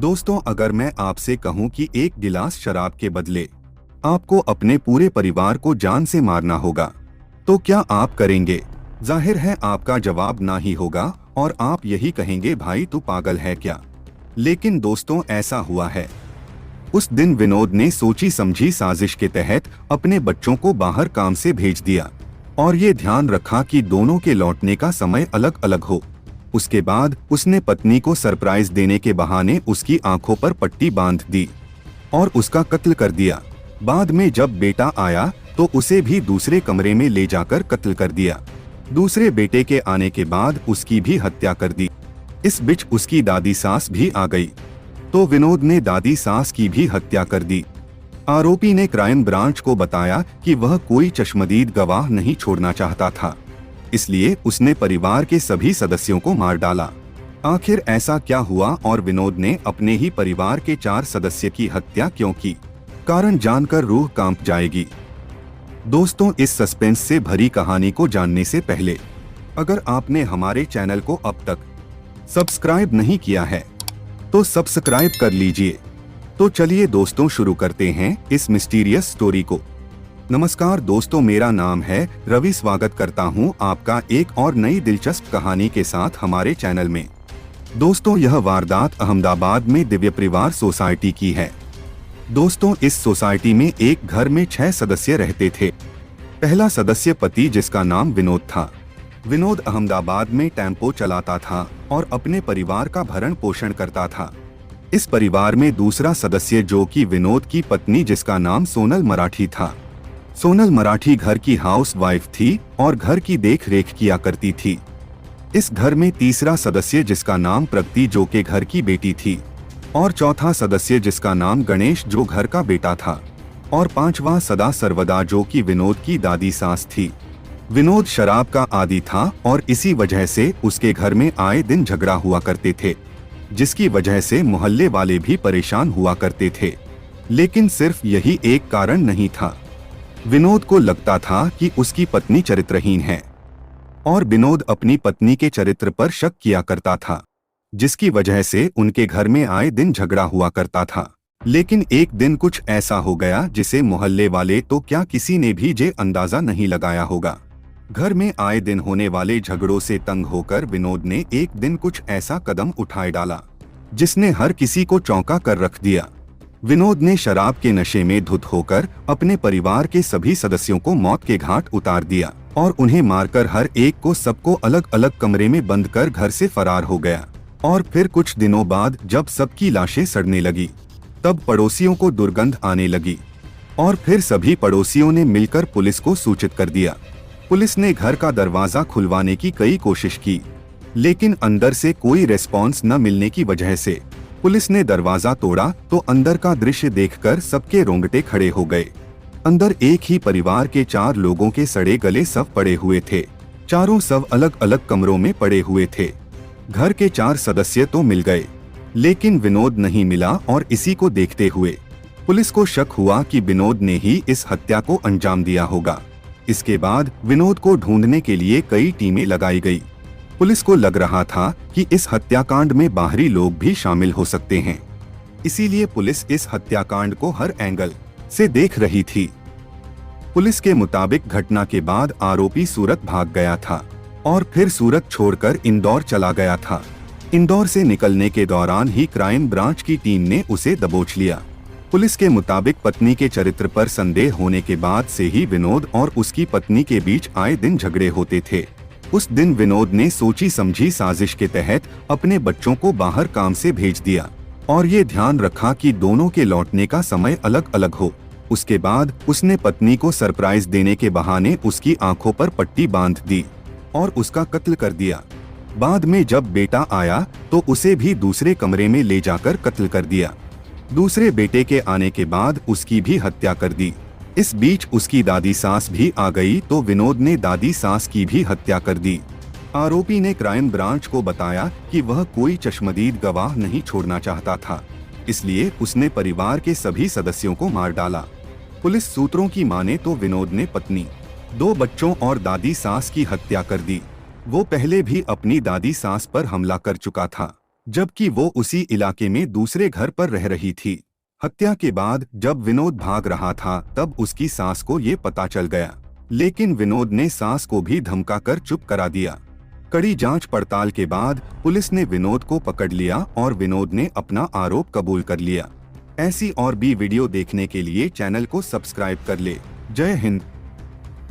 दोस्तों, अगर मैं आपसे कहूं कि एक गिलास शराब के बदले आपको अपने पूरे परिवार को जान से मारना होगा, तो क्या आप करेंगे? जाहिर है आपका जवाब ना ही होगा और आप यही कहेंगे, भाई तू पागल है क्या? लेकिन दोस्तों, ऐसा हुआ है। उस दिन विनोद ने सोची समझी साजिश के तहत अपने बच्चों को बाहर काम से भेज दिया और ये ध्यान रखा कि दोनों के लौटने का समय अलग अलग हो। उसके बाद उसने पत्नी को सरप्राइज देने के बहाने उसकी आंखों पर पट्टी बांध दी और उसका कत्ल कर दिया। बाद में जब बेटा आया तो उसे भी दूसरे कमरे में ले जाकर कत्ल कर दिया। दूसरे बेटे के आने के बाद उसकी भी हत्या कर दी। इस बीच उसकी दादी सास भी आ गई तो विनोद ने दादी सास की भी हत्या कर दी। आरोपी ने क्राइम ब्रांच को बताया कि वह कोई चश्मदीद गवाह नहीं छोड़ना चाहता था, इसलिए उसने परिवार के सभी सदस्यों को मार डाला। आखिर ऐसा क्या हुआ और विनोद ने अपने ही परिवार के 4 सदस्य की हत्या क्यों की? कारण जानकर रूह कांप जाएगी। दोस्तों, इस सस्पेंस से भरी कहानी को जानने से पहले अगर आपने हमारे चैनल को अब तक सब्सक्राइब नहीं किया है तो सब्सक्राइब कर लीजिए। तो चलिए दोस्तों, शुरू करते हैं इस मिस्टीरियस स्टोरी को। नमस्कार दोस्तों, मेरा नाम है रवि। स्वागत करता हूं आपका एक और नई दिलचस्प कहानी के साथ हमारे चैनल में। दोस्तों, यह वारदात अहमदाबाद में दिव्य परिवार सोसाइटी की है। दोस्तों, इस सोसाइटी में एक घर में 6 सदस्य रहते थे। पहला सदस्य पति, जिसका नाम विनोद था। विनोद अहमदाबाद में टेम्पो चलाता था और अपने परिवार का भरण पोषण करता था। इस परिवार में दूसरा सदस्य जो कि विनोद की पत्नी, जिसका नाम सोनल मराठी था। सोनल मराठी घर की हाउस वाइफ थी और घर की देख रेख किया करती थी। इस घर में तीसरा सदस्य, जिसका नाम प्रगति, जो के घर की बेटी थी, और चौथा सदस्य, जिसका नाम गणेश, जो घर का बेटा था, और 5वां सदा सर्वदा, जो कि विनोद की दादी सास थी। विनोद शराब का आदी था और इसी वजह से उसके घर में आए दिन झगड़ा हुआ करते थे, जिसकी वजह से मोहल्ले वाले भी परेशान हुआ करते थे। लेकिन सिर्फ यही एक कारण नहीं था। विनोद को लगता था कि उसकी पत्नी चरित्रहीन है और विनोद अपनी पत्नी के चरित्र पर शक किया करता था, जिसकी वजह से उनके घर में आए दिन झगड़ा हुआ करता था। लेकिन एक दिन कुछ ऐसा हो गया जिसे मोहल्ले वाले तो क्या किसी ने भी अंदाजा नहीं लगाया होगा। घर में आए दिन होने वाले झगड़ों से तंग होकर विनोद ने एक दिन कुछ ऐसा कदम उठाए डाला जिसने हर किसी को चौंका कर रख दिया। विनोद ने शराब के नशे में धुत होकर अपने परिवार के सभी सदस्यों को मौत के घाट उतार दिया और उन्हें मारकर हर एक को सबको अलग अलग कमरे में बंद कर घर से फरार हो गया। और फिर कुछ दिनों बाद जब सबकी लाशें सड़ने लगी, तब पड़ोसियों को दुर्गंध आने लगी और फिर सभी पड़ोसियों ने मिलकर पुलिस को सूचित कर दिया। पुलिस ने घर का दरवाजा खुलवाने की कई कोशिश की, लेकिन अंदर से कोई रेस्पॉन्स न मिलने की वजह से पुलिस ने दरवाजा तोड़ा तो अंदर का दृश्य देखकर सबके रोंगटे खड़े हो गए। अंदर एक ही परिवार के 4 लोगों के सड़े गले शव पड़े हुए थे। चारों शव अलग अलग कमरों में पड़े हुए थे। घर के 4 सदस्य तो मिल गए, लेकिन विनोद नहीं मिला और इसी को देखते हुए पुलिस को शक हुआ कि विनोद ने ही इस हत्या को अंजाम दिया होगा। इसके बाद विनोद को ढूंढने के लिए कई टीमें लगाई गई। पुलिस को लग रहा था कि इस हत्याकांड में बाहरी लोग भी शामिल हो सकते हैं, इसीलिए पुलिस इस हत्याकांड को हर एंगल से देख रही थी। पुलिस के मुताबिक घटना के बाद आरोपी सूरत भाग गया था और फिर सूरत छोड़कर इंदौर चला गया था। इंदौर से निकलने के दौरान ही क्राइम ब्रांच की टीम ने उसे दबोच लिया। पुलिस के मुताबिक पत्नी के चरित्र पर संदेह होने के बाद से ही विनोद और उसकी पत्नी के बीच आए दिन झगड़े होते थे। उस दिन विनोद ने सोची समझी साजिश के तहत अपने बच्चों को बाहर काम से भेज दिया और ये ध्यान रखा कि दोनों के लौटने का समय अलग अलग हो। उसके बाद उसने पत्नी को सरप्राइज देने के बहाने उसकी आंखों पर पट्टी बांध दी और उसका कत्ल कर दिया। बाद में जब बेटा आया तो उसे भी दूसरे कमरे में ले जाकर कत्ल कर दिया। दूसरे बेटे के आने के बाद उसकी भी हत्या कर दी। इस बीच उसकी दादी सास भी आ गई तो विनोद ने दादी सास की भी हत्या कर दी। आरोपी ने क्राइम ब्रांच को बताया कि वह कोई चश्मदीद गवाह नहीं छोड़ना चाहता था, इसलिए उसने परिवार के सभी सदस्यों को मार डाला। पुलिस सूत्रों की माने तो विनोद ने पत्नी, 2 बच्चों और दादी सास की हत्या कर दी। वो पहले भी अपनी दादी सास पर हमला कर चुका था। जबकि वो उसी इलाके में दूसरे घर पर रह रही थी। हत्या के बाद जब विनोद भाग रहा था तब उसकी सास को ये पता चल गया, लेकिन विनोद ने सास को भी धमकाकर चुप करा दिया। कड़ी जांच पड़ताल के बाद पुलिस ने विनोद को पकड़ लिया और विनोद ने अपना आरोप कबूल कर लिया। ऐसी और भी वीडियो देखने के लिए चैनल को सब्सक्राइब कर ले। जय हिंद।